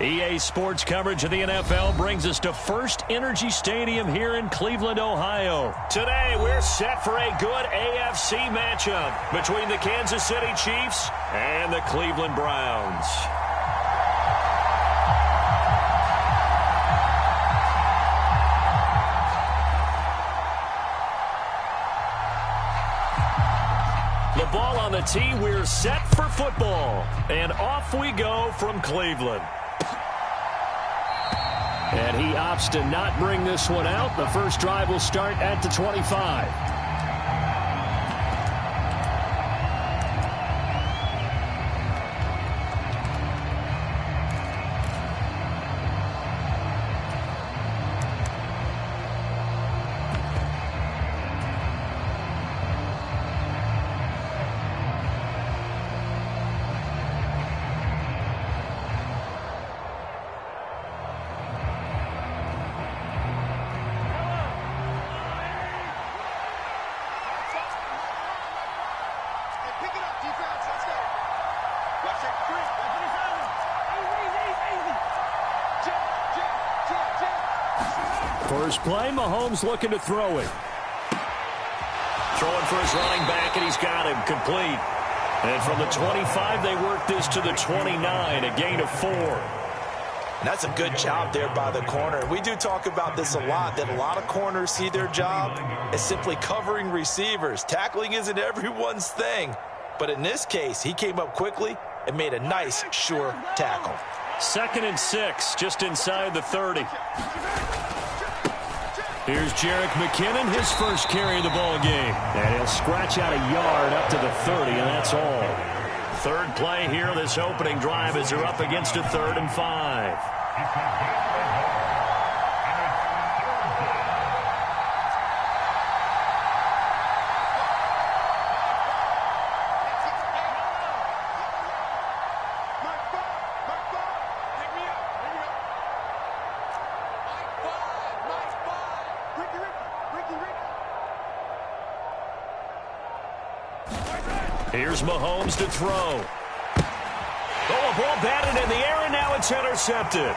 EA Sports coverage of the NFL brings us to First Energy Stadium here in Cleveland, Ohio. Today, we're set for a good AFC matchup between the Kansas City Chiefs and the Cleveland Browns. The ball on the tee, we're set for football. And off we go from Cleveland. And he opts to not bring this one out. The first drive will start at the 25. First play, Mahomes looking to throw it. Throwing for his running back, and he's got him complete. And from the 25, they work this to the 29, a gain of 4. And that's a good job there by the corner. We do talk about this a lot, that a lot of corners see their job as simply covering receivers. Tackling isn't everyone's thing. But in this case, he came up quickly and made a nice, sure tackle. 2nd and 6, just inside the 30. Here's Jerick McKinnon, his first carry of the ball game. And he'll scratch out a yard up to the 30, and that's all. Third play here, this opening drive, as they're up against a 3rd and 5. Here's Mahomes to throw. Oh, a ball batted in the air, and now it's intercepted.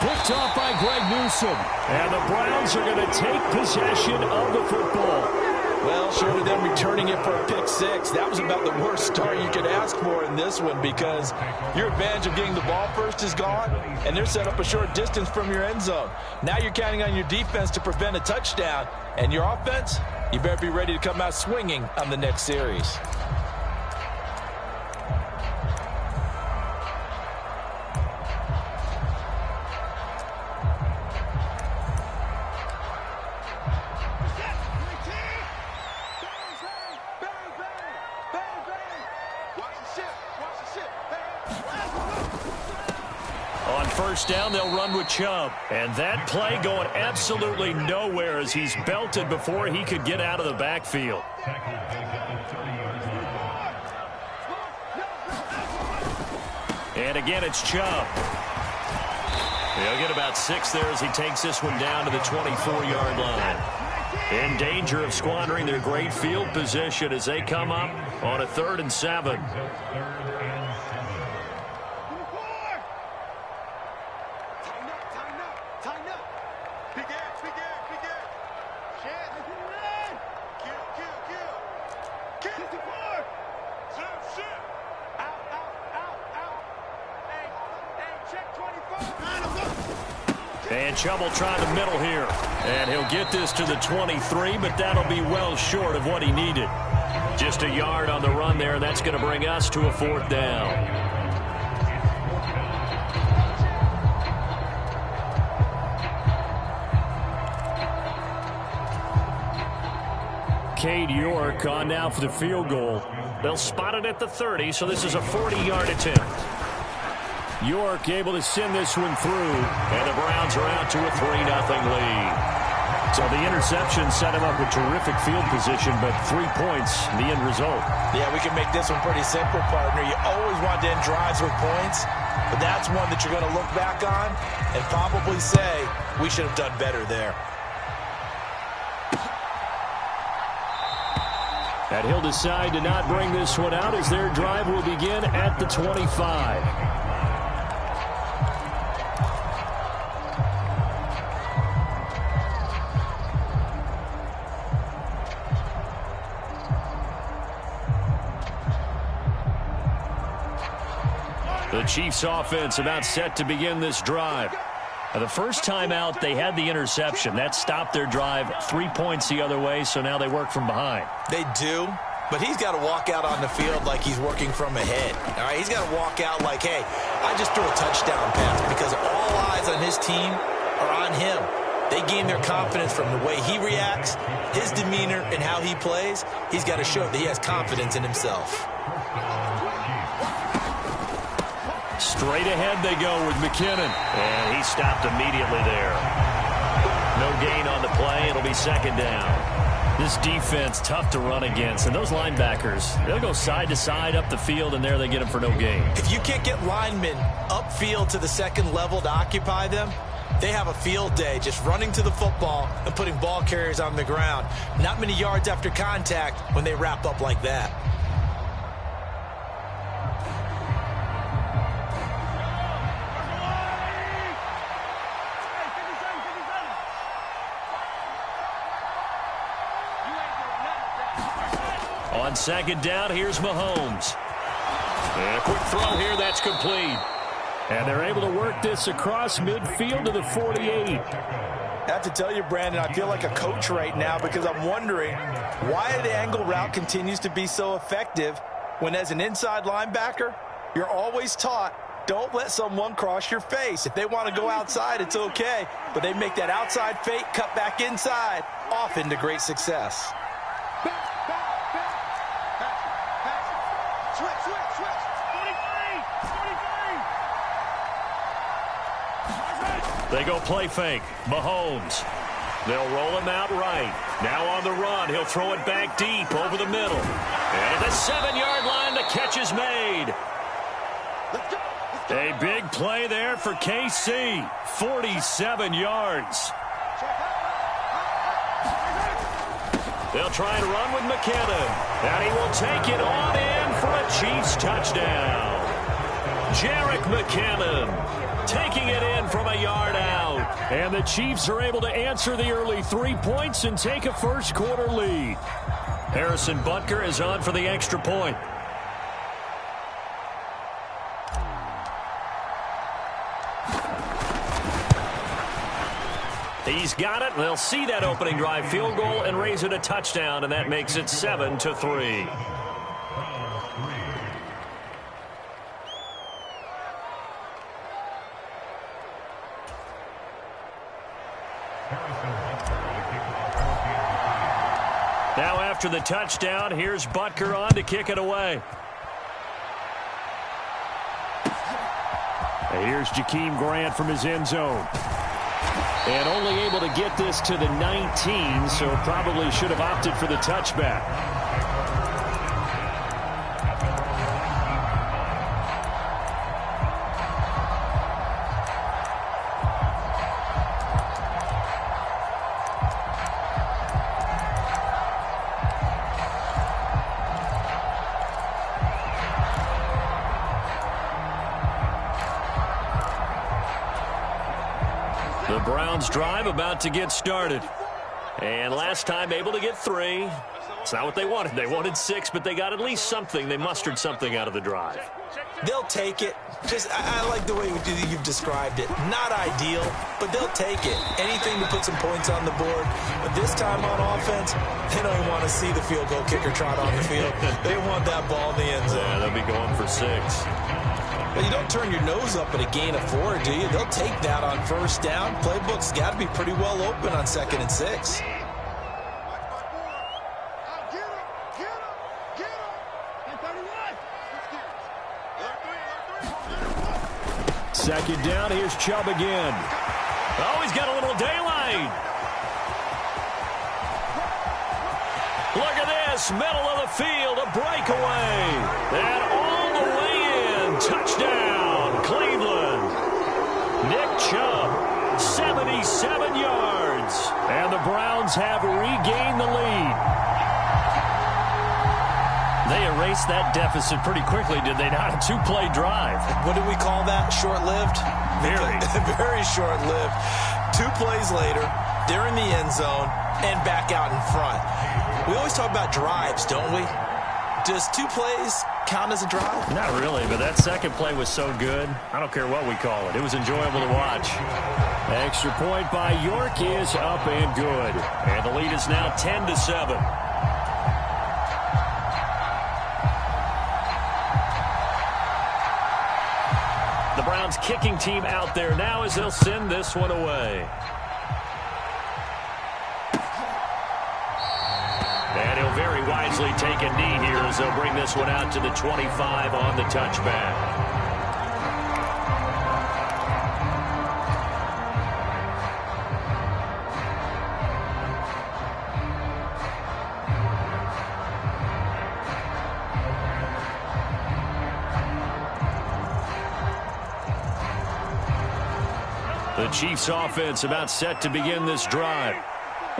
Picked off by Greg Newsome. And the Browns are going to take possession of the football. Well, short of them returning it for a pick 6, that was about the worst start you could ask for in this one, because your advantage of getting the ball first is gone, and they're set up a short distance from your end zone. Now you're counting on your defense to prevent a touchdown, and your offense, you better be ready to come out swinging on the next series. First down, they'll run with Chubb. And that play going absolutely nowhere as he's belted before he could get out of the backfield. And again, it's Chubb. He'll get about 6 there as he takes this one down to the 24-yard line. In danger of squandering their great field position as they come up on a 3rd and 7. And Chubb will try the middle here. And he'll get this to the 23, but that'll be well short of what he needed. Just a yard on the run there, and that's going to bring us to a 4th down. Cade York on now for the field goal. They'll spot it at the 30, so this is a 40-yard attempt. York able to send this one through, and the Browns are out to a 3-0 lead. So the interception set him up with terrific field position, but 3 points, the end result. Yeah, we can make this one pretty simple, partner. You always want to end drives with points, but that's one that you're going to look back on and probably say, we should have done better there. And he'll decide to not bring this one out as their drive will begin at the 25. The Chiefs offense about set to begin this drive. The first time out, they had the interception. That stopped their drive 3 points the other way, so now they work from behind. They do, but he's got to walk out on the field like he's working from ahead. All right, he's got to walk out like, hey, I just threw a touchdown pass, because all eyes on his team are on him. They gain their confidence from the way he reacts, his demeanor, and how he plays. He's got to show that he has confidence in himself. Straight ahead they go with McKinnon. And he stopped immediately there. No gain on the play. It'll be second down. This defense, tough to run against. And those linebackers, they'll go side to side up the field, and there they get them for no gain. If you can't get linemen upfield to the second level to occupy them, they have a field day just running to the football and putting ball carriers on the ground. Not many yards after contact when they wrap up like that. On second down, here's Mahomes. And a quick throw here, that's complete. And they're able to work this across midfield to the 48. I have to tell you, Brandon, I feel like a coach right now, because I'm wondering why the angle route continues to be so effective when, as an inside linebacker, you're always taught, don't let someone cross your face. If they want to go outside, it's okay. But they make that outside fake, cut back inside, often to great success. They go play fake. Mahomes. They'll roll him out right. Now on the run. He'll throw it back deep over the middle. And at the 7-yard line, the catch is made. A big play there for KC. 47 yards. They'll try and run with McKinnon. And he will take it on in for a Chiefs touchdown. Jerick McKinnon taking it in from a yard out. And the Chiefs are able to answer the early 3 points and take a first-quarter lead. Harrison Butker is on for the extra point. He's got it. They'll see that opening drive field goal and raise it a touchdown, and that makes it 7-3. Now after the touchdown, here's Butker on to kick it away. And here's Jakeem Grant from his end zone. And only able to get this to the 19, so probably should have opted for the touchback. The Browns drive about to get started. And last time able to get 3. It's not what they wanted. They wanted 6, but they got at least something. They mustered something out of the drive. They'll take it. I like the way you've described it. Not ideal, but they'll take it. Anything to put some points on the board. But this time on offense, they don't even want to see the field goal kicker trot on the field. They want that ball in the end zone. Yeah, they'll be going for 6. But you don't turn your nose up at a gain of 4, do you? They'll take that on first down. Playbook's got to be pretty well open on 2nd and 6. Second down, here's Chubb again. Oh, he's got a little daylight. Look at this, middle of the field, a breakaway. And all the way in, touchdown, Cleveland. Nick Chubb, 77 yards. And the Browns have regained the lead. They erased that deficit pretty quickly, did they not? A 2-play drive. What did we call that? Short-lived? Very. Very short-lived. 2 plays later, they're in the end zone and back out in front. We always talk about drives, don't we? Does 2 plays count as a drive? Not really, but that second play was so good. I don't care what we call it. It was enjoyable to watch. Extra point by York is up and good. And the lead is now 10-7. The Browns kicking team out there now as they'll send this one away. And he'll very wisely take a knee here as they'll bring this one out to the 25 on the touchback. The Chiefs offense about set to begin this drive.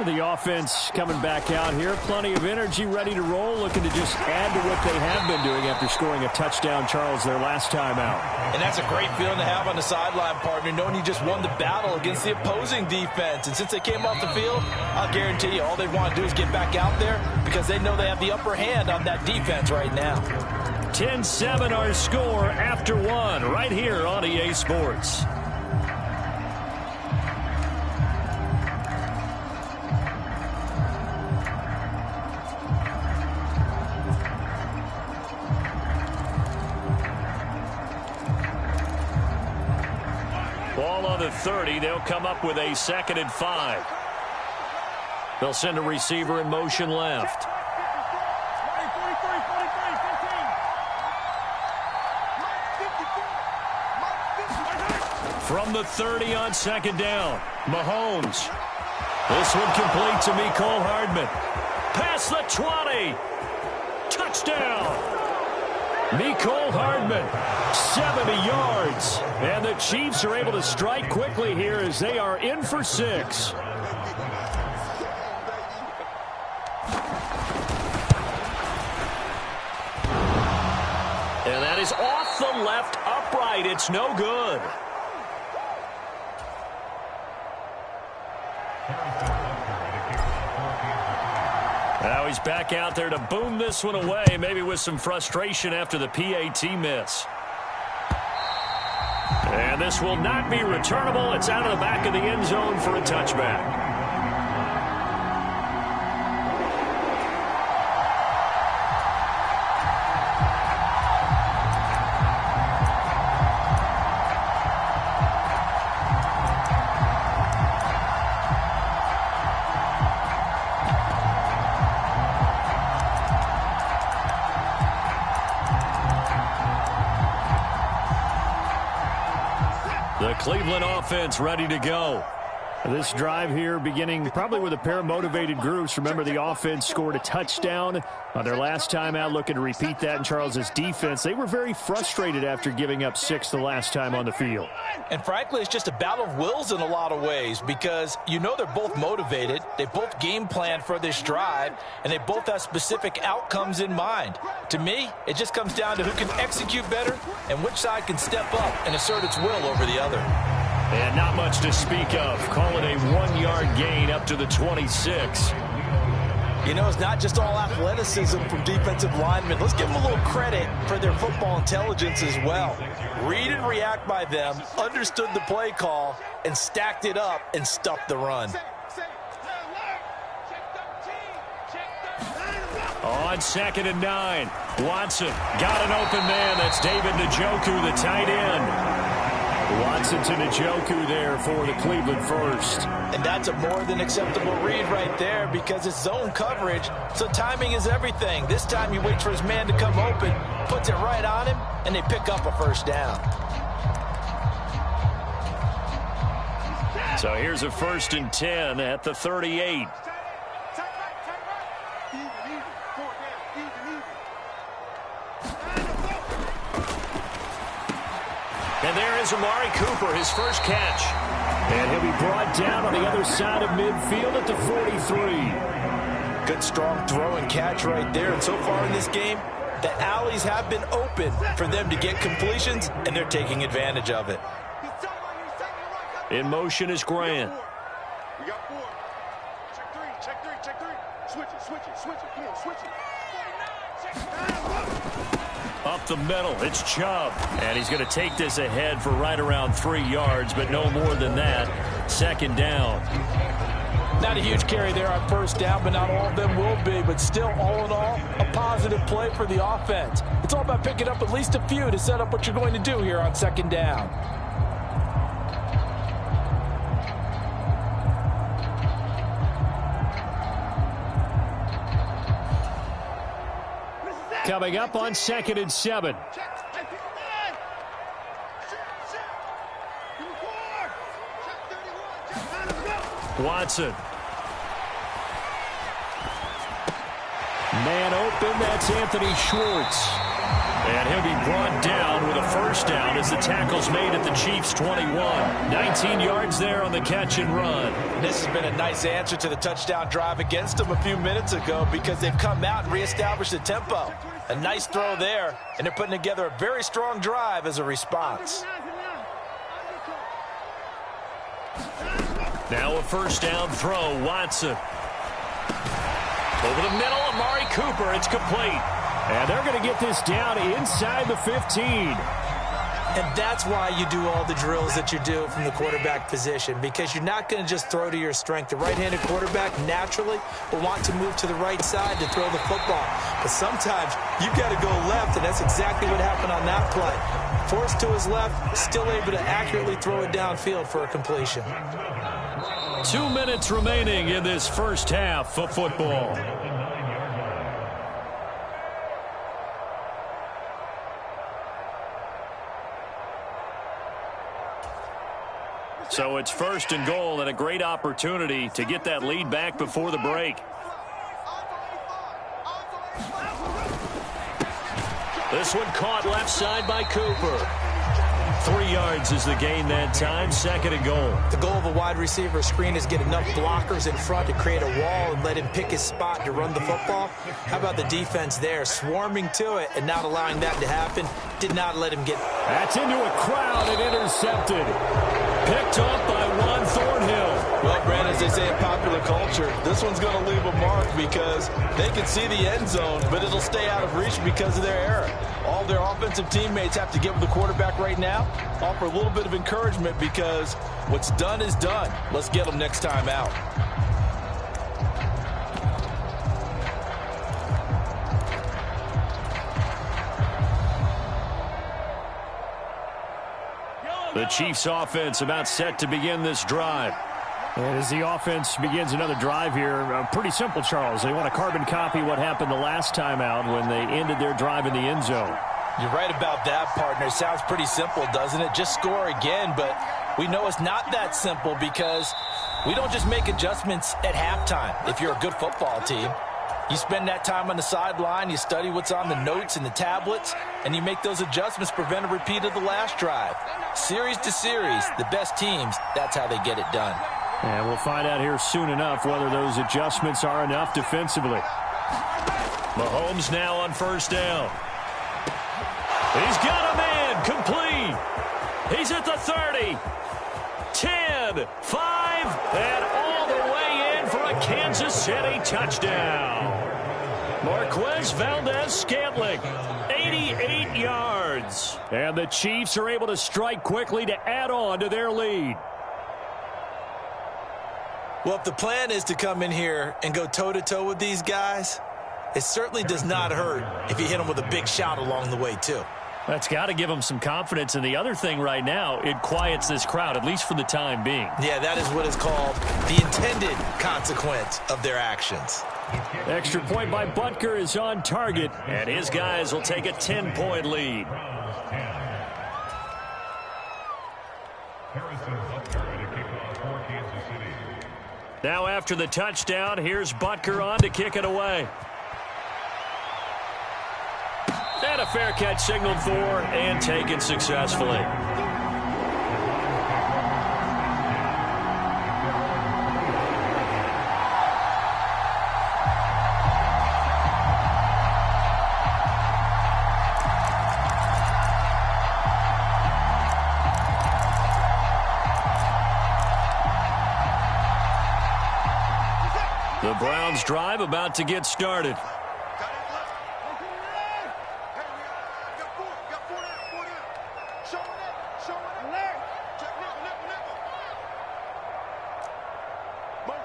The offense coming back out here. Plenty of energy, ready to roll, looking to just add to what they have been doing after scoring a touchdown, Charles, their last time out. And that's a great feeling to have on the sideline, partner, knowing you just won the battle against the opposing defense. And since they came off the field, I'll guarantee you all they want to do is get back out there because they know they have the upper hand on that defense right now. 10-7 our score after one right here on EA Sports. Ball on the 30. They'll come up with a 2nd and 5. They'll send a receiver in motion left. From the 30 on 2nd down, Mahomes. This one complete to Mecole Hardman. Past the 20. Touchdown. Mecole Hardman, 70 yards. And the Chiefs are able to strike quickly here as they are in for 6. And that is off the left upright. It's no good. Now he's back out there to boom this one away, maybe with some frustration after the PAT miss. And this will not be returnable. It's out of the back of the end zone for a touchback. The Cleveland offense ready to go. This drive here beginning probably with a pair of motivated groups. Remember, the offense scored a touchdown on their last time out, looking to repeat that in Charles's defense. They were very frustrated after giving up 6 the last time on the field. And frankly, it's just a battle of wills in a lot of ways because you know they're both motivated. They both game plan for this drive, and they both have specific outcomes in mind. To me, it just comes down to who can execute better and which side can step up and assert its will over the other. And not much to speak of. Call it a 1-yard gain up to the 26. You know, it's not just all athleticism from defensive linemen. Let's give them a little credit for their football intelligence as well. Read and react by them, understood the play call, and stacked it up and stuffed the run. On 2nd and 9, Watson got an open man. That's David Njoku, the tight end. Watson to Njoku there for the Cleveland first. And that's a more than acceptable read right there because it's zone coverage, so timing is everything. This time you wait for his man to come open, puts it right on him, and they pick up a first down. So here's a 1st and 10 at the 38. And there is Amari Cooper, his first catch. And he'll be brought down on the other side of midfield at the 43. Good strong throw and catch right there. And so far in this game, the alleys have been open for them to get completions, and they're taking advantage of it. In motion is Grant. We got 4. Check 3. Switch it. Come on, switch it. up the middle. It's Chubb. And he's going to take this ahead for right around 3 yards, but no more than that. Second down. Not a huge carry there on first down, but not all of them will be. But still, all in all, a positive play for the offense. It's all about picking up at least a few to set up what you're going to do here on second down. Coming up on 2nd and 7. Watson. Man open, that's Anthony Schwartz. And he'll be brought down with a first down as the tackle's made at the Chiefs' 21. 19 yards there on the catch and run. This has been a nice answer to the touchdown drive against them a few minutes ago because they've come out and reestablished the tempo. A nice throw there, and they're putting together a very strong drive as a response. Now a first down throw, Watson. Over the middle, Amari Cooper, it's complete. And they're going to get this down inside the 15. And that's why you do all the drills that you do from the quarterback position, because you're not going to just throw to your strength. The right-handed quarterback naturally will want to move to the right side to throw the football. But sometimes you've got to go left, and that's exactly what happened on that play. Forced to his left, still able to accurately throw it downfield for a completion. 2 minutes remaining in this first half of football. So it's 1st and goal and a great opportunity to get that lead back before the break. This one caught left side by Cooper. 3 yards is the gain that time. 2nd and goal. The goal of a wide receiver screen is get enough blockers in front to create a wall and let him pick his spot to run the football. How about the defense there, swarming to it and not allowing that to happen? Did not let him get. That's into a crowd and intercepted. Picked off by Juan Thornhill. Well, Brandon, as they say in popular culture, this one's going to leave a mark because they can see the end zone, but it'll stay out of reach because of their error. All their offensive teammates have to give the quarterback right now, offer a little bit of encouragement because what's done is done. Let's get them next time out. The Chiefs offense about set to begin this drive. And as the offense begins another drive here, pretty simple, Charles. They want to carbon copy what happened the last time out when they ended their drive in the end zone. You're right about that, partner. Sounds pretty simple, doesn't it? Just score again, but we know it's not that simple because we don't just make adjustments at halftime if you're a good football team. You spend that time on the sideline, you study what's on the notes and the tablets, and you make those adjustments, prevent a repeat of the last drive. Series to series, the best teams, that's how they get it done. And we'll find out here soon enough whether those adjustments are enough defensively. Mahomes now on first down. He's got a man complete. He's at the 30. 10, 5, and all the way in for a Kansas City touchdown. Marquez Valdez-Scantling, 88 yards. And the Chiefs are able to strike quickly to add on to their lead. Well, if the plan is to come in here and go toe-to-toe with these guys, it certainly does not hurt if you hit them with a big shout along the way, too. That's got to give them some confidence. And the other thing right now, it quiets this crowd, at least for the time being. Yeah, that is what is called the intended consequence of their actions. Extra point by Butker is on target, and his guys will take a 10-point lead. Now after the touchdown, here's Butker on to kick it away. And a fair catch signaled for and taken successfully. The Browns drive about to get started.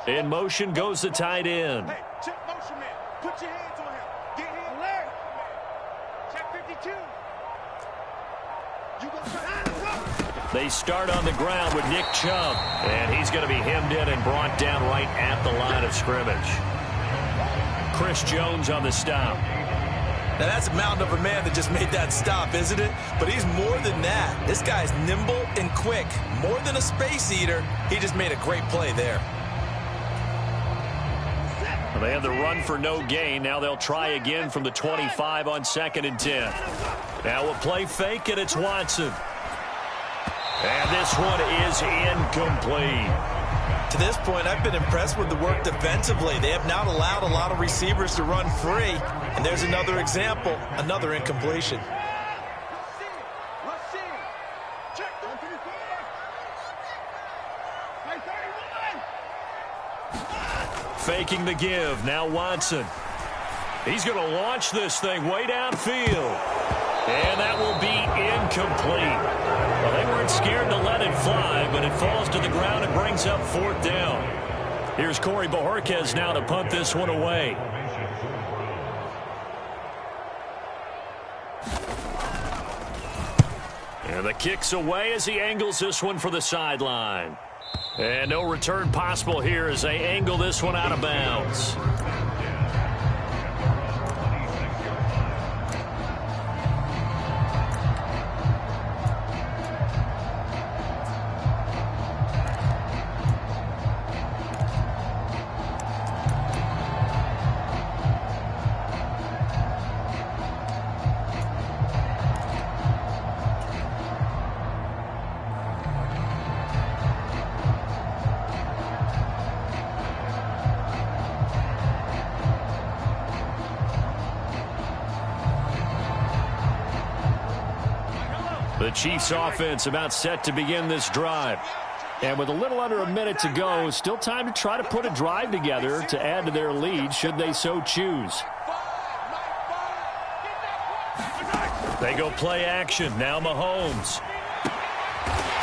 In motion goes the tight end. Hey, check motion man. Put your hands on him. Get him. Alert. Check 52. You go try. They start on the ground with Nick Chubb, and he's going to be hemmed in and brought down right at the line of scrimmage. Chris Jones on the stop. Now, that's a mountain of a man that just made that stop, isn't it? But he's more than that. This guy's nimble and quick. More than a space eater, he just made a great play there. Well, they had the run for no gain. Now they'll try again from the 25 on 2nd and 10. Now a play fake, and it's Watson. And this one is incomplete. To this point, I've been impressed with the work defensively. They have not allowed a lot of receivers to run free. And there's another example, another incompletion. Faking the give. Now Watson. He's going to launch this thing way downfield. And that will be incomplete. Well, they weren't scared to let it fly, but it falls to the ground and brings up 4th down. Here's Corey Bojorquez now to punt this one away. And the kick's away as he angles this one for the sideline. And no return possible here as they angle this one out of bounds. The Chiefs offense about set to begin this drive. And with a little under a minute to go, still time to try to put a drive together to add to their lead should they so choose. They go play action. Now Mahomes.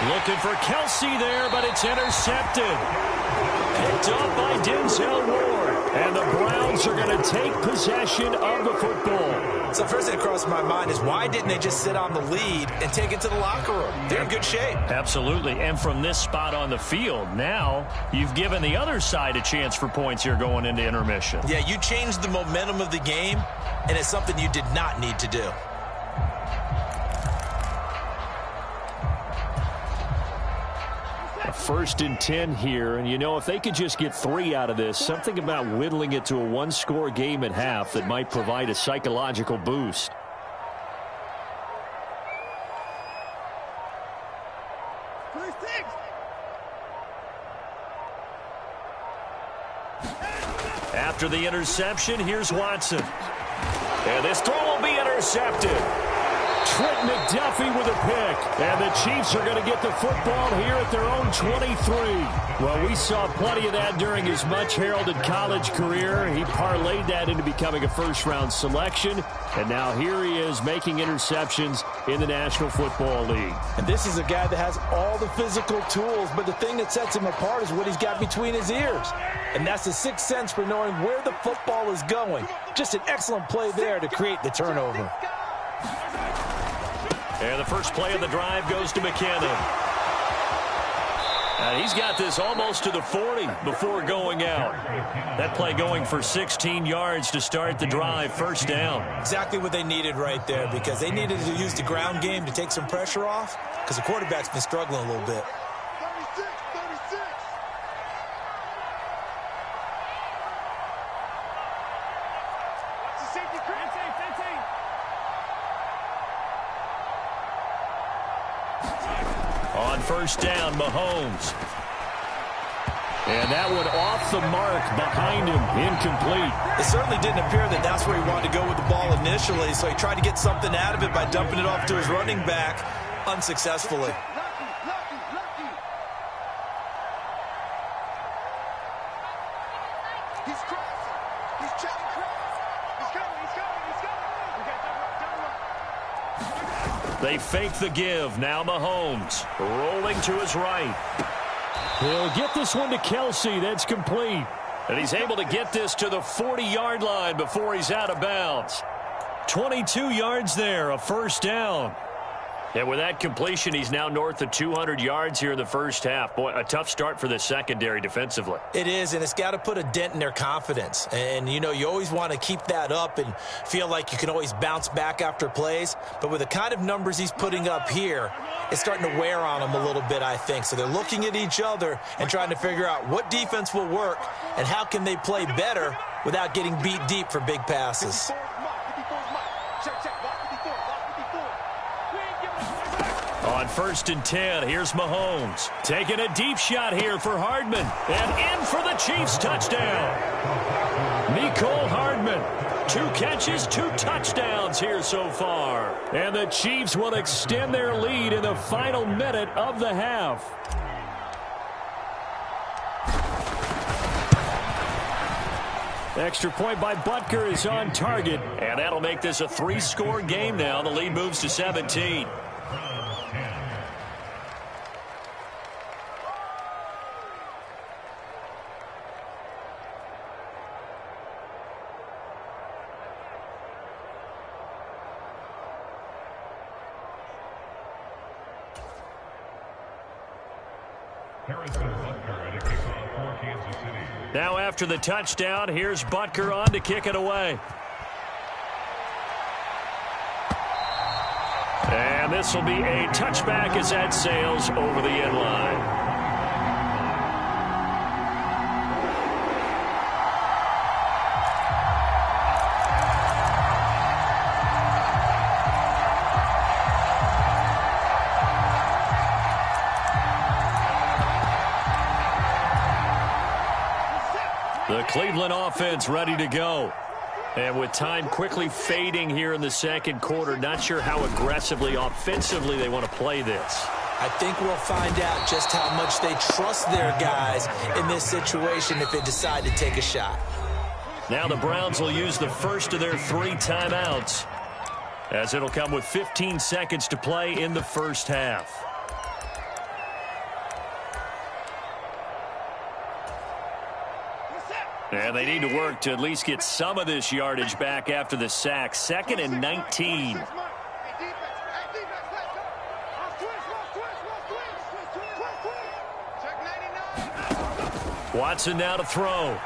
Looking for Kelsey there, but it's intercepted. Picked up by Denzel Ward. And the Browns are going to take possession of the football. So first thing that crossed my mind is why didn't they just sit on the lead and take it to the locker room? They're in good shape. Absolutely. And from this spot on the field, now you've given the other side a chance for points here going into intermission. Yeah, you changed the momentum of the game, and it's something you did not need to do. A 1st and 10 here, and you know, if they could just get 3 out of this, something about whittling it to a 1-score game at half that might provide a psychological boost. After the interception, here's Watson. And this throw will be intercepted. Trent McDuffie with a pick. And the Chiefs are going to get the football here at their own 23. Well, we saw plenty of that during his much-heralded college career. He parlayed that into becoming a first-round selection. And now here he is making interceptions in the National Football League. And this is a guy that has all the physical tools, but the thing that sets him apart is what he's got between his ears. And that's the sixth sense for knowing where the football is going. Just an excellent play there to create the turnover. And the first play of the drive goes to McKinnon. And he's got this almost to the 40 before going out. That play going for 16 yards to start the drive, 1st down. Exactly what they needed right there, because they needed to use the ground game to take some pressure off, because the quarterback's been struggling a little bit. On 1st down, Mahomes. And that one off the mark behind him, incomplete. It certainly didn't appear that that's where he wanted to go with the ball initially, so he tried to get something out of it by dumping it off to his running back unsuccessfully. He's crossing. He's trying to cross. He's coming. He's coming. He's coming. We got that. They fake the give. Now Mahomes rolling to his right. He'll get this one to Kelsey. That's complete. And he's able to get this to the 40-yard line before he's out of bounds. 22 yards there, a first down. And with that completion, he's now north of 200 yards here in the first half. Boy, a tough start for the secondary defensively. It is, and it's got to put a dent in their confidence. And, you know, you always want to keep that up and feel like you can always bounce back after plays. But with the kind of numbers he's putting up here, it's starting to wear on them a little bit, I think. So they're looking at each other and trying to figure out what defense will work and how can they play better without getting beat deep for big passes. On 1st and 10, here's Mahomes. Taking a deep shot here for Hardman. And in for the Chiefs touchdown. Mecole Hardman. 2 catches, 2 touchdowns here so far. And the Chiefs will extend their lead in the final minute of the half. Extra point by Butker is on target. And that'll make this a 3-score game now. The lead moves to 17. Now after the touchdown, here's Butker on to kick it away. And this will be a touchback as that sails over the end line. The Cleveland offense ready to go. And with time quickly fading here in the second quarter, not sure how aggressively, offensively they want to play this. I think we'll find out just how much they trust their guys in this situation if they decide to take a shot. Now the Browns will use the first of their 3 timeouts, as it'll come with 15 seconds to play in the first half. And they need to work to at least get some of this yardage back after the sack. 2nd and 19. Watson now to throw.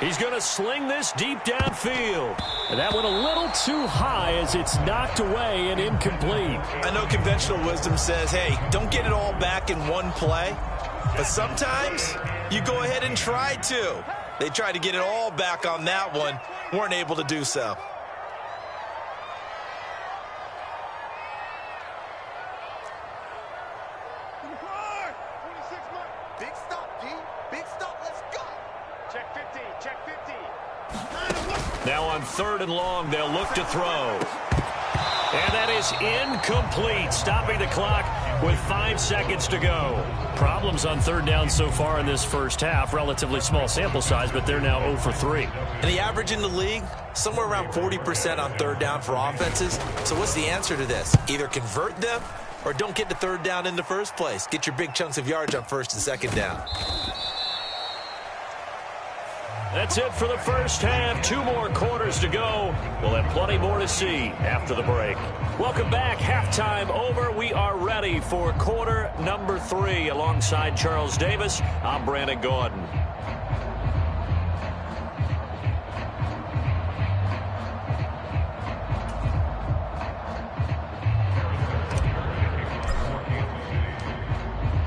He's going to sling this deep downfield. And that went a little too high as it's knocked away and incomplete. I know conventional wisdom says, hey, don't get it all back in one play. But sometimes you go ahead and try to. They tried to get it all back on that one. Weren't able to do so. Big stop, D. Big stop. Let's go. Check 50. Check 50. Now on 3rd and long, they'll look to throw. And that is incomplete, stopping the clock with 5 seconds to go. Problems on 3rd down so far in this first half. Relatively small sample size, but they're now 0 for 3. And the average in the league, somewhere around 40% on 3rd down for offenses. So what's the answer to this? Either convert them or don't get to 3rd down in the first place. Get your big chunks of yards on 1st and 2nd down. That's it for the first half. 2 more quarters to go. We'll have plenty more to see after the break. Welcome back. Halftime over. We are ready for quarter number 3. Alongside Charles Davis, I'm Brandon Gordon.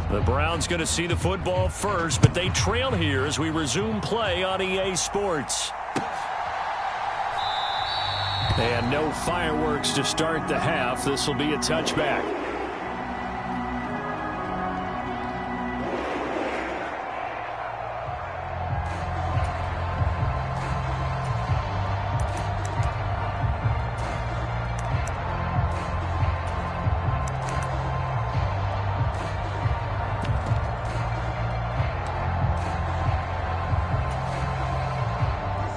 The Browns going to see the football first, but they trail here as we resume play on EA Sports. And no fireworks to start the half. This will be a touchback.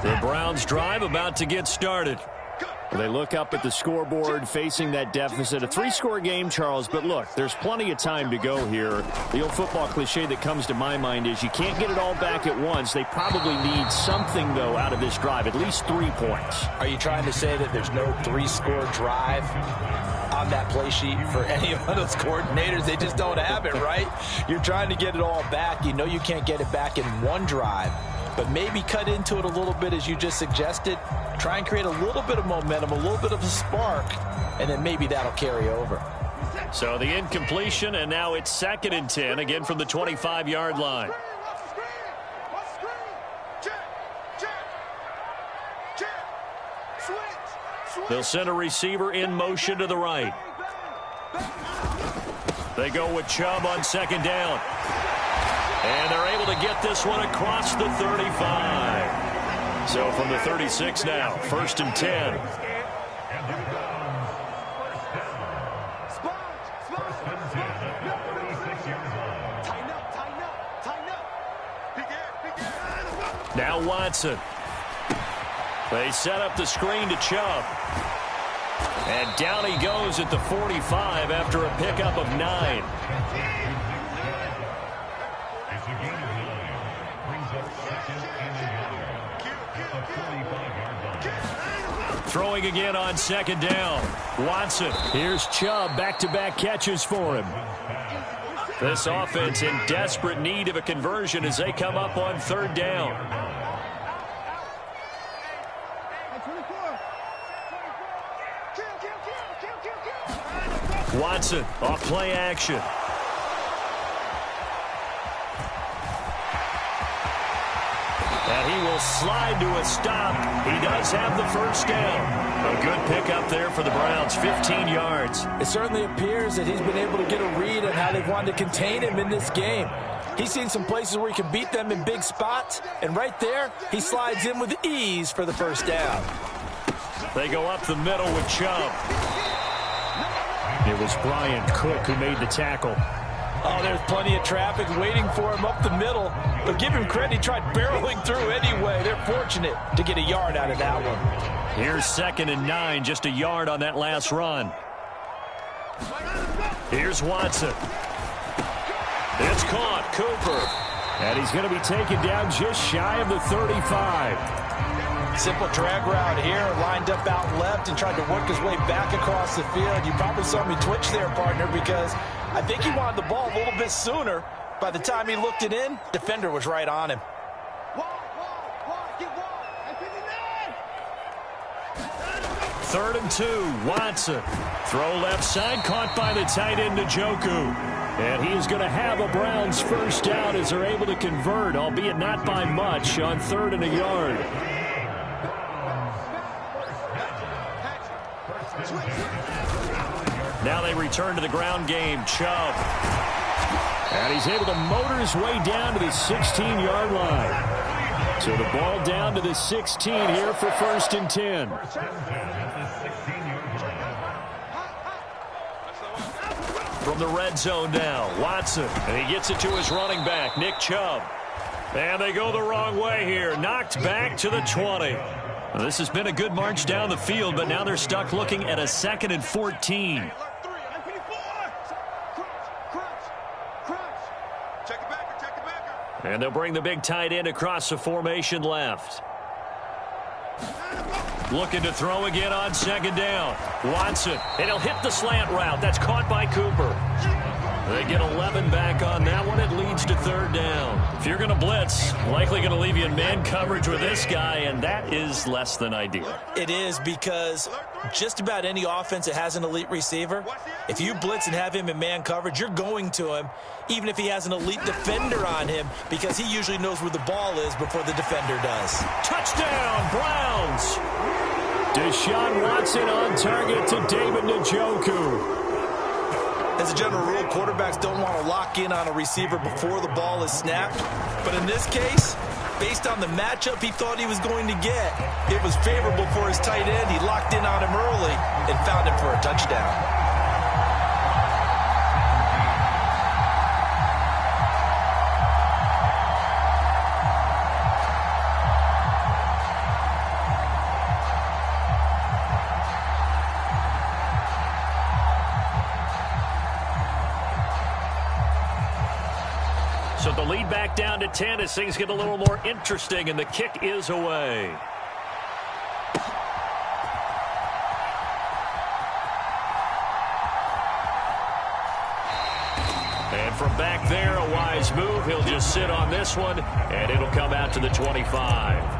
The Browns drive about to get started. They look up at the scoreboard facing that deficit. A 3-score game, Charles, but look, there's plenty of time to go here. The old football cliche that comes to my mind is you can't get it all back at once. They probably need something, though, out of this drive, at least 3 points. Are you trying to say that there's no 3-score drive on that play sheet for any of those coordinators? They just don't have it, right? You're trying to get it all back. You know you can't get it back in one drive. But maybe cut into it a little bit, as you just suggested. Try and create a little bit of momentum, a little bit of a spark, and then maybe that'll carry over. So the incompletion, and now it's 2nd and 10, again from the 25-yard line. They'll send a receiver in motion to the right. They go with Chubb on 2nd down. And they're able to get this one across the 35. So from the 36 now, 1st and 10. Now Watson. They set up the screen to Chubb. And down he goes at the 45 after a pickup of 9. Throwing again on 2nd down. Watson. Here's Chubb. Back-to-back catches for him. This offense in desperate need of a conversion as they come up on 3rd down. Watson off play action. And he will slide to a stop. He does have the 1st down. A good pickup there for the Browns, 15 yards. It certainly appears that he's been able to get a read on how they've wanted to contain him in this game. He's seen some places where he can beat them in big spots, and right there, he slides in with ease for the 1st down. They go up the middle with Chubb. It was Brian Cook who made the tackle. Oh, there's plenty of traffic waiting for him up the middle. But give him credit, he tried barreling through anyway. They're fortunate to get a yard out of that one. Here's 2nd and 9, just a yard on that last run. Here's Watson. It's caught, Cooper. And he's going to be taken down just shy of the 35. Simple drag route here, lined up out left and tried to work his way back across the field. You probably saw me twitch there, partner, because I think he wanted the ball a little bit sooner. By the time he looked it in, defender was right on him. 3rd and 2, Watson. Throw left side, caught by the tight end, Njoku. And he is going to have a Browns 1st down as they're able to convert, albeit not by much, on 3rd and a yard. Now they return to the ground game. Chubb. And he's able to motor his way down to the 16-yard line. So the ball down to the 16 here for 1st and 10. From the red zone now, Watson. And he gets it to his running back, Nick Chubb. And they go the wrong way here. Knocked back to the 20. Well, this has been a good march down the field, but now they're stuck looking at a 2nd and 14. And they'll bring the big tight end across the formation left. Looking to throw again on 2nd down. Watson, and he'll hit the slant route. That's caught by Cooper. They get 11 back on that one. It leads to 3rd down. If you're going to blitz, likely going to leave you in man coverage with this guy, and that is less than ideal. It is, because just about any offense that has an elite receiver, if you blitz and have him in man coverage, you're going to him, even if he has an elite defender on him, because he usually knows where the ball is before the defender does. Touchdown, Browns! Deshaun Watson on target to David Njoku. As a general rule, quarterbacks don't want to lock in on a receiver before the ball is snapped. But in this case, based on the matchup he thought he was going to get, it was favorable for his tight end. He locked in on him early and found him for a touchdown. So the lead back down to 10 as things get a little more interesting, and the kick is away. And from back there, a wise move. He'll just sit on this one, and it'll come out to the 25.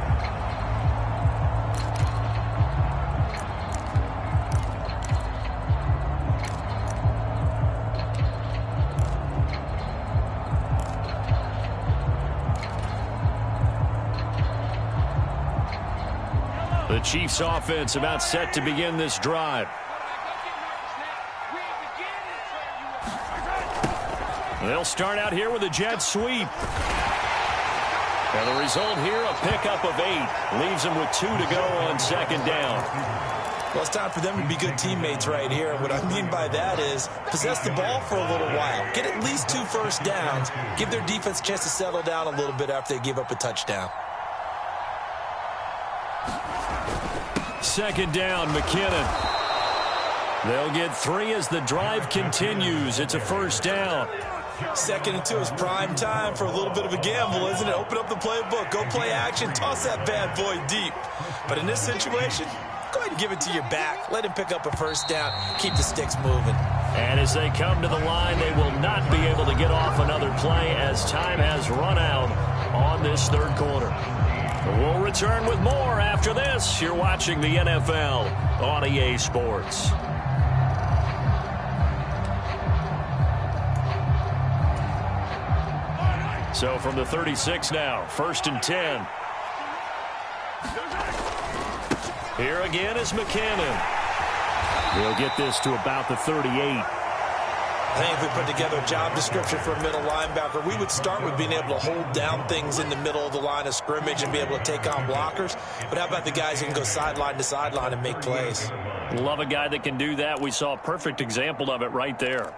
The Chiefs offense about set to begin this drive. They'll start out here with a jet sweep. And the result here, a pickup of 8. Leaves them with 2 to go on second down. Well, it's time for them to be good teammates right here. What I mean by that is possess the ball for a little while. Get at least 2 first downs. Give their defense a chance to settle down a little bit after they give up a touchdown. Second down, McKinnon. They'll get 3 as the drive continues. It's a first down. 2nd and 2 is prime time for a little bit of a gamble, isn't it? Open up the playbook, go play action, toss that bad boy deep. But in this situation, go ahead and give it to your back. Let him pick up a first down. Keep the sticks moving. And as they come to the line, they will not be able to get off another play as time has run out on this third quarter. We'll return with more after this. You're watching the NFL on EA Sports. So from the 36 now, 1st and 10. Here again is McKinnon. He'll get this to about the 38. I think if we put together a job description for a middle linebacker, we would start with being able to hold down things in the middle of the line of scrimmage and be able to take on blockers. But how about the guys who can go sideline to sideline and make plays? Love a guy that can do that. We saw a perfect example of it right there.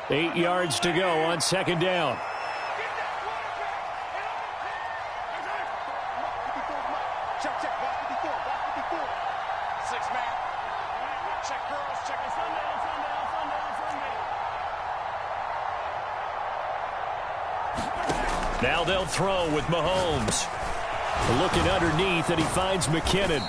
8 yards to go on second down. Now they'll throw with Mahomes. Looking underneath, and he finds McKinnon.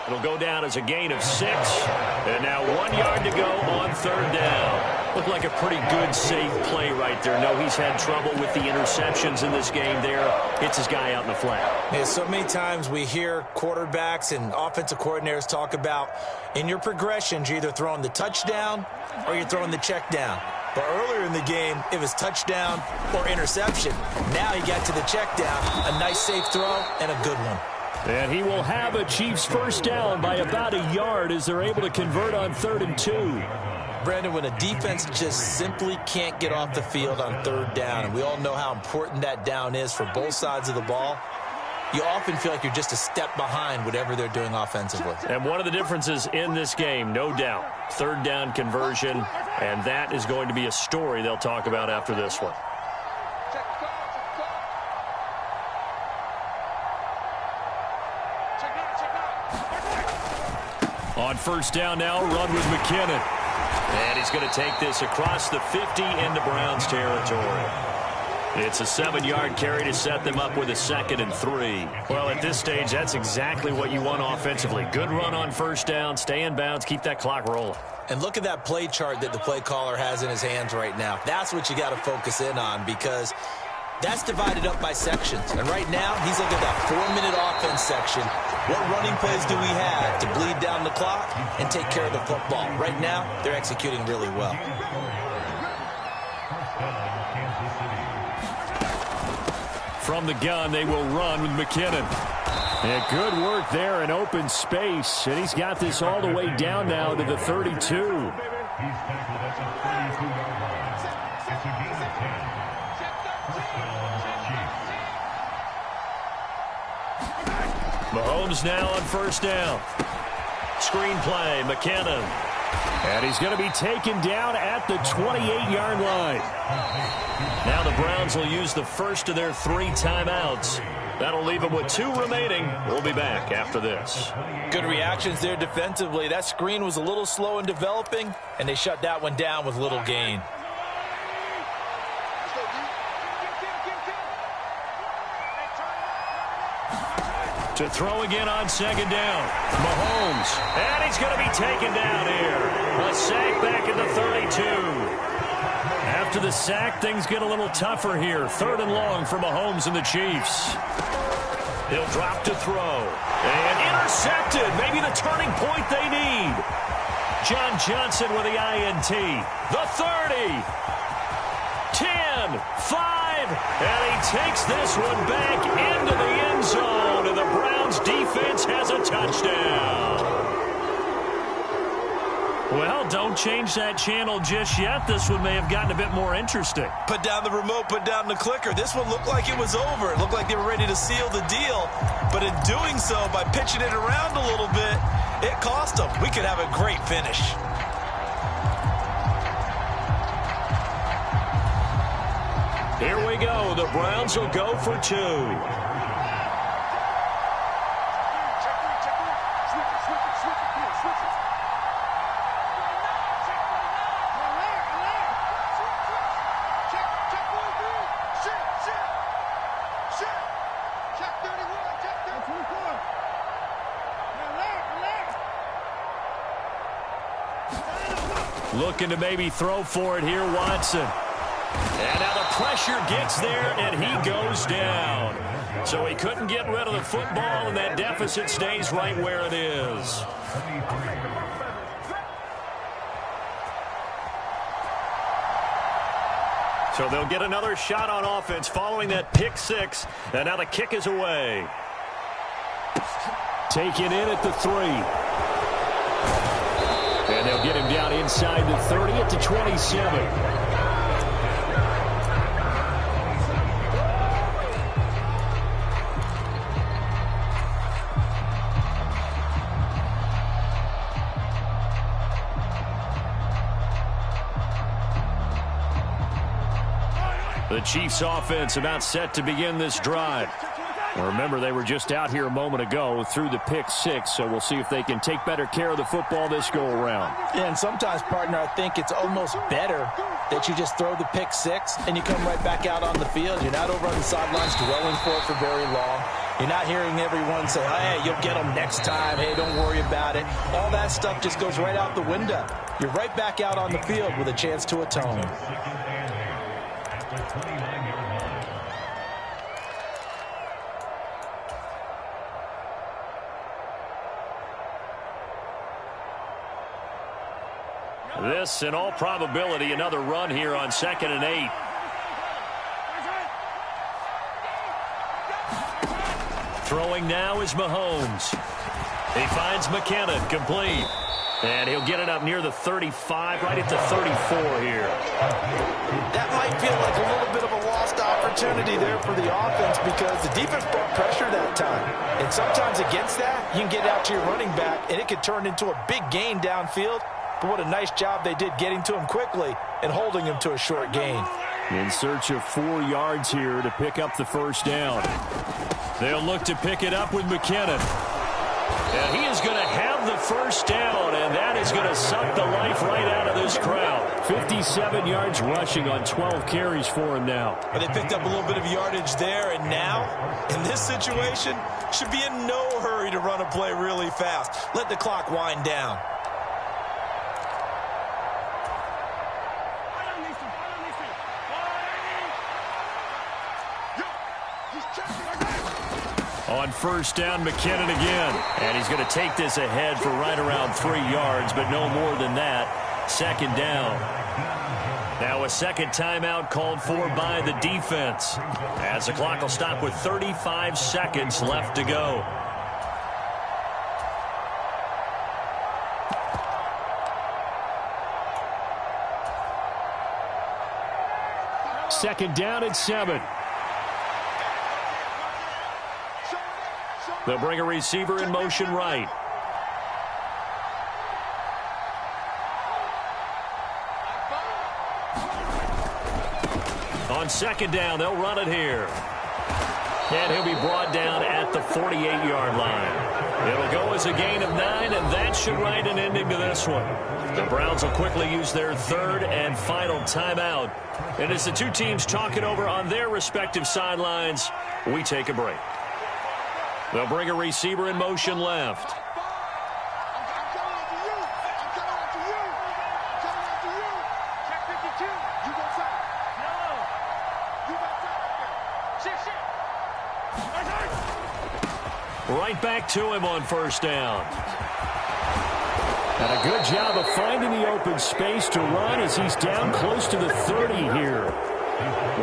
It'll go down as a gain of 6. And now 1 yard to go on third down. Looked like a pretty good, safe play right there. No, he's had trouble with the interceptions in this game there. Hits his guy out in the flat. Yeah, so many times we hear quarterbacks and offensive coordinators talk about in your progressions, you're either throwing the touchdown or you're throwing the check down. But earlier in the game, it was touchdown or interception. Now he got to the check down. A nice safe throw and a good one. And he will have a Chiefs first down by about a yard as they're able to convert on 3rd and 2. Brandon, when a defense just simply can't get off the field on third down, and we all know how important that down is for both sides of the ball, you often feel like you're just a step behind whatever they're doing offensively. And one of the differences in this game, no doubt, third down conversion, and that is going to be a story they'll talk about after this one. On first down now, run with McKinnon. And he's going to take this across the 50 into Browns territory. It's a 7-yard carry to set them up with a 2nd and 3. Well, at this stage, that's exactly what you want offensively. Good run on first down, stay in bounds, keep that clock rolling. And look at that play chart that the play caller has in his hands right now. That's what you got to focus in on because that's divided up by sections. And right now, he's looking at that 4-minute offense section. What running plays do we have to bleed down the clock and take care of the football? Right now, they're executing really well. From the gun, they will run with McKinnon. And good work there in open space. And he's got this all the way down now to the 32. Mahomes now on first down. Screen play, McKinnon. And he's going to be taken down at the 28-yard line. Now the Browns will use the first of their 3 timeouts That'll leave him with 2 remaining. We'll be back after this. Good reactions there defensively. That screen was a little slow in developing, and they shut that one down with little gain. To throw again on second down. Mahomes. And he's going to be taken down here. A sack back at the 32. After the sack, things get a little tougher here. 3rd and long for Mahomes and the Chiefs. He'll drop to throw. And intercepted. Maybe the turning point they need. John Johnson with the INT. The 30. 10. 5. And he takes this one back into the end zone. And the Browns defense has a touchdown. Well, don't change that channel just yet. This one may have gotten a bit more interesting. Put down the remote, put down the clicker. This one looked like it was over. It looked like they were ready to seal the deal. But in doing so, by pitching it around a little bit, it cost them. We could have a great finish. Here we go. The Browns will go for 2. Looking to maybe throw for it here, Watson. And now the pressure gets there, and he goes down. So he couldn't get rid of the football, and that deficit stays right where it is. So they'll get another shot on offense following that pick 6, and now the kick is away. Taken in at the 3. And they'll get him down inside the 30 at the 27. The Chiefs offense about set to begin this drive. Remember, they were just out here a moment ago through the pick 6, so we'll see if they can take better care of the football this go-around. Yeah, and sometimes, partner, I think it's almost better that you just throw the pick 6 and you come right back out on the field. You're not over on the sidelines dwelling for it for very long. You're not hearing everyone say, hey, you'll get them next time. Hey, don't worry about it. All that stuff just goes right out the window. You're right back out on the field with a chance to atone. This, in all probability, another run here on 2nd and 8. Throwing now is Mahomes. He finds McKinnon, complete. And he'll get it up near the 35, right at the 34 here. That might feel like a little bit of a lost opportunity there for the offense because the defense brought pressure that time. And sometimes against that, you can get out to your running back, and it could turn into a big gain downfield. But what a nice job they did getting to him quickly and holding him to a short gain. In search of 4 yards here to pick up the first down. They'll look to pick it up with McKinnon. And he is going to have the first down, and that is going to suck the life right out of this crowd. 57 yards rushing on 12 carries for him now. But they picked up a little bit of yardage there, and now, in this situation, should be in no hurry to run a play really fast. Let the clock wind down. On first down, McKinnon again. And he's going to take this ahead for right around 3 yards, but no more than that. 2nd down. Now a second timeout called for by the defense, as the clock will stop with 35 seconds left to go. Second down and 7. They'll bring a receiver in motion right. On second down, they'll run it here. And he'll be brought down at the 48-yard line. It'll go as a gain of 9, and that should write an ending to this one. The Browns will quickly use their third and final timeout. And as the two teams talk it over on their respective sidelines, we take a break. They'll bring a receiver in motion left. Right back to him on first down. And a good job of finding the open space to run as he's down close to the 30 here.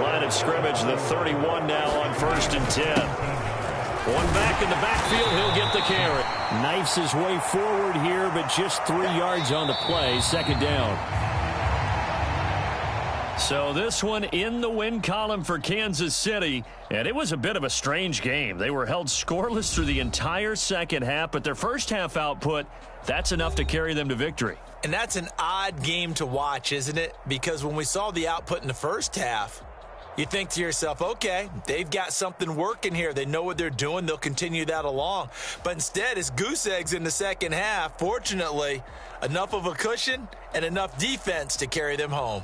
Line of scrimmage, the 31 now on 1st and 10. One back in the backfield, he'll get the carry. Knifes his way forward here, but just 3 yards on the play, 2nd down. So this one in the win column for Kansas City, and it was a bit of a strange game. They were held scoreless through the entire second half, but their first half output, that's enough to carry them to victory. And that's an odd game to watch, isn't it? Because when we saw the output in the first half, you think to yourself, okay, they've got something working here. They know what they're doing. They'll continue that along. But instead, it's goose eggs in the second half. Fortunately, enough of a cushion and enough defense to carry them home.